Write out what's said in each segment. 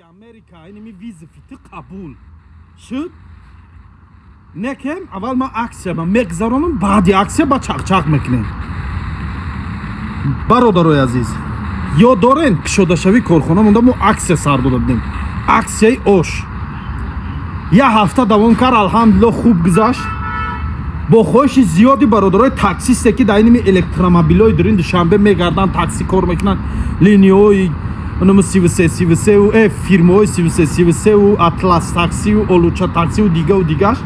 Amerika inimi vize fiti kabul şut nekem aval ma aksiya ma megzaronum badi aksiya ba çaq mekne бародарои азиз ёд дорен пишодашавӣ корхона монда мо аксия сар дода будем аксияи ош як ҳафта давом кард алҳамдулилло хуб гузашт бо хоҳиши зиёди бародарои таксисте ки дар иними электромобилҳои дурин душанбе мегарданд такси кор мекунанд линияҳои номер 33 фирмаҳои 33 атлас таксию олуча таксию дигаш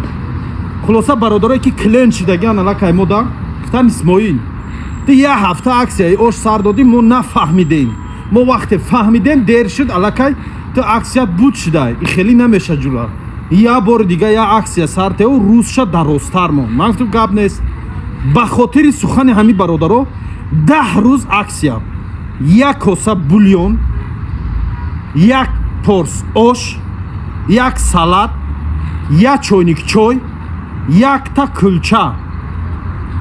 хулоса бародарое ки клиент шидагиан алакай мода гуфтанд исмоил ди як ҳафта аксияи ош сар додим мо нафаҳмидем мо вақте фаҳмидем дер шуд алакай ту аксият буд шудай и хеле намеша ҷула як бори дига як аксия сар тео рӯзша дарозтар мон ман гуфтам гап нест ба хотири сухани ҳамин бародаро 10 рӯз аксия як коса бульон як порс ош як салат як чойник чой якта кулча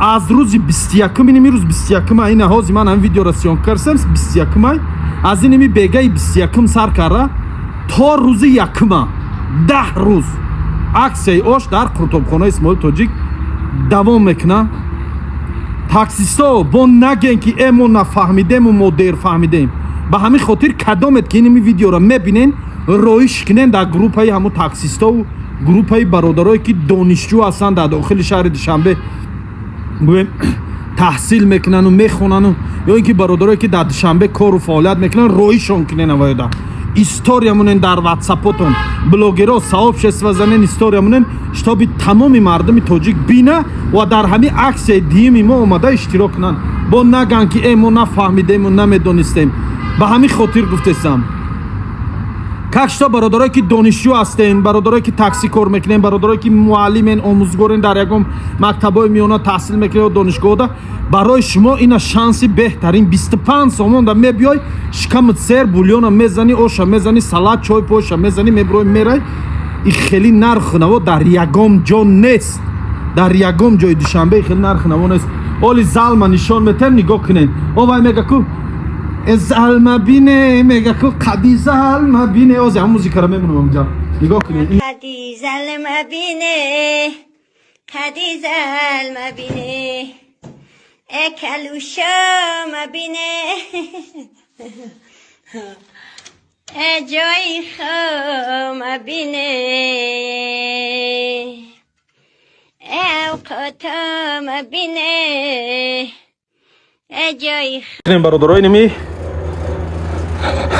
аз рӯзи 21 иними рӯз 21 ина ҳози ман ҳам видеоро сиён кардам 21 аз иними бегаи 21 сар карда то рӯзи якума 10 рӯз аксияи ош дар кутобхонаи исмоил тоҷик давом мекунад таксисто бо нагем ки мо нафаҳмидему мо дер фаҳмидем ба ҳамин хотир кадомет ки иними видеоро мебинен роиш кунен дар группаи ҳамун таксистову группаи бародарое ки донишҷӯ ҳастанд дар дохили шаҳри душанбе гӯем таҳсил мекунану мехонану ё ин ки бародарое ки дар душанбе кору фаъолият мекунанд роишон кунен авояда история мунен дар ватсапотон блогеро сообщества занен история мунен штоби тамоми мардуми тоҷик бина ва дар ҳамин аксияи диюми мо омада иштирок кунанд бо наган ки мо нафаҳмидему намедонистем ба ҳамин хотир гуфтестам как что бародарое ки донишҷӯ ҳастен бародарое ки такси кор мекунен бародарое ки муаллимен омӯзгорен дар ягон мактабҳои миёна таҳсил мекунен донишгоҳда барои шумо ина шанси беҳтарин 25 сомонда мебиёй шикамут сер бульёна мезани оша мезани салат чой поша мезани меброи мерай и хеле нарху наво дар ягон ҷо нест дар ягон ҷои душанбе хеле нарху наво нест оли залма нишон метем нигоҳ кунен овай мегаку залма бине мегаку қади залма бине ози ҳам музикаро мемунам онҷа нигоҳ кунен қади залма бине қади залма бине کلوشم بینه جای خم بینه اوقاتم بینه جای خم برادرای نمی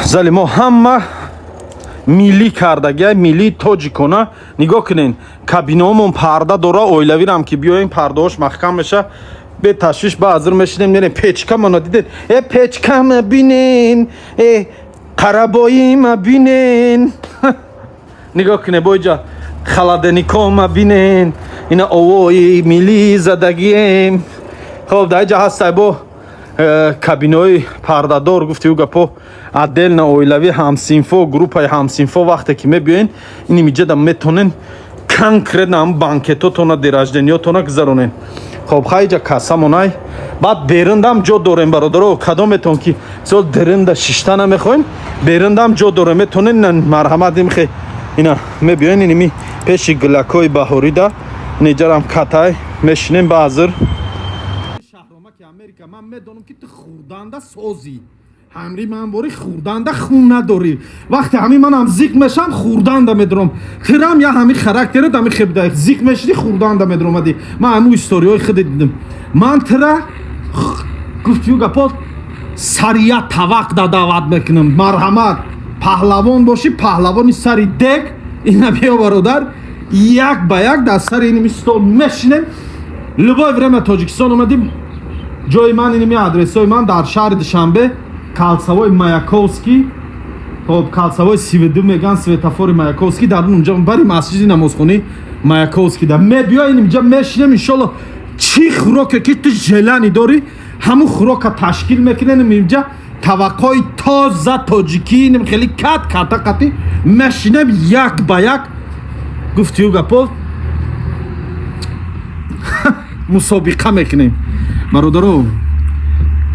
زلی ما همه ملی کردگی ملی تاجیکانه نگاه کنین کابینامون پرده داره اویلوی رم که بیاین پردهاش محکم بشه به تشویش با حضور میشینیم میریم پیچکا منو دیدین پیچکا مبینین قربایی مبینین نگاه کنه بایجا خلادنیکا مبینین اینا اووی ملی زدگیم خب در اینجا هسته با کابینای پردهدار گفتی او گپو عدل نه اویلوی همسینفو گروپای همسینفو وقتی که میبیین اینی میجه دم میتونین کنکرت نام بانکتو تونا دیراجدنیو تونا گذارونین خب خیلی کاسا مونای بعد بیرندم جو داریم برادرو کدومتون که زود درنده ششتا نمیخواین بیرندم جو داریم میتونین مرحمت میخوای اینا میبینین اینمی پیش گلکوی بهاری دا نیجرم کتای میشینیم بازار شهرامک امریکا من میدونم که تو خوردنده سازی همری من باری خوردنده خون نداری وقتی همین من هم زیق میشم خوردنده میدارم خیرم یا همین خراکتره دمی خیب دایی زیق میشدی خوردنده میدارم دی من همون استوریای خود دیدم من تره گفتیو گپا سریع توق دعوت میکنم مرحمت پهلوان باشی پهلوانی سری دگ اینا بیا برادر یک با یک در سر اینمی ستول میشنم لبای ورم تاجیکستان اومدیم جای من اینمی ادرسای من در شهر دوشنبه کالساوای مایاکوفسکی خب کالساوای 32 میگن سوتافور مایاکوفسکی در اونجا بری مسجد نمازخونی مایاکوفسکی در میبیاین اینجا میشینیم ان شاء الله چی خوراکی که تو ژلانی داری همون خوراک تشکیل میکنن اینجا توقعی تازه تاجیکی خیلی کات میشینم یک با یک گفتیو گپا مسابقه میکنیم برادرو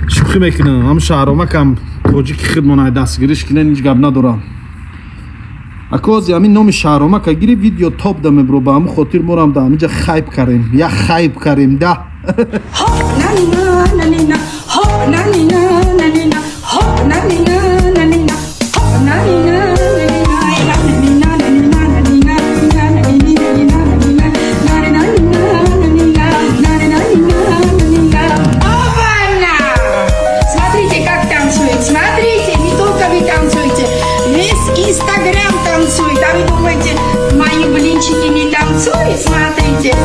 شوخی میکنم هم شهرامک هم تاجیک خودمون دستگیریش کنن هیچ گپ ندارم Акози ами номи шаҳрома ка гири видео топ да мебро ба ҳаму хотир морам да ҳамиҷа хайп карем. Я хайп карем да. Инстаграм танцует, а вы думаете, мои блинчики не танцуют? Смотрите.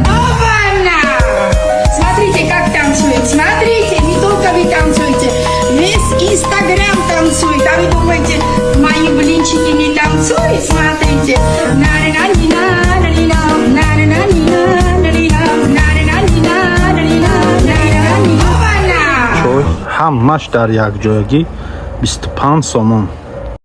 Опа-на! Смотрите, как танцует. Смотрите, не только вы танцуете, весь Инстаграм танцует, а вы думаете, мои блинчики не танцуют? Смотрите. ҳамаш дар якҷоягӣ 25 сомон.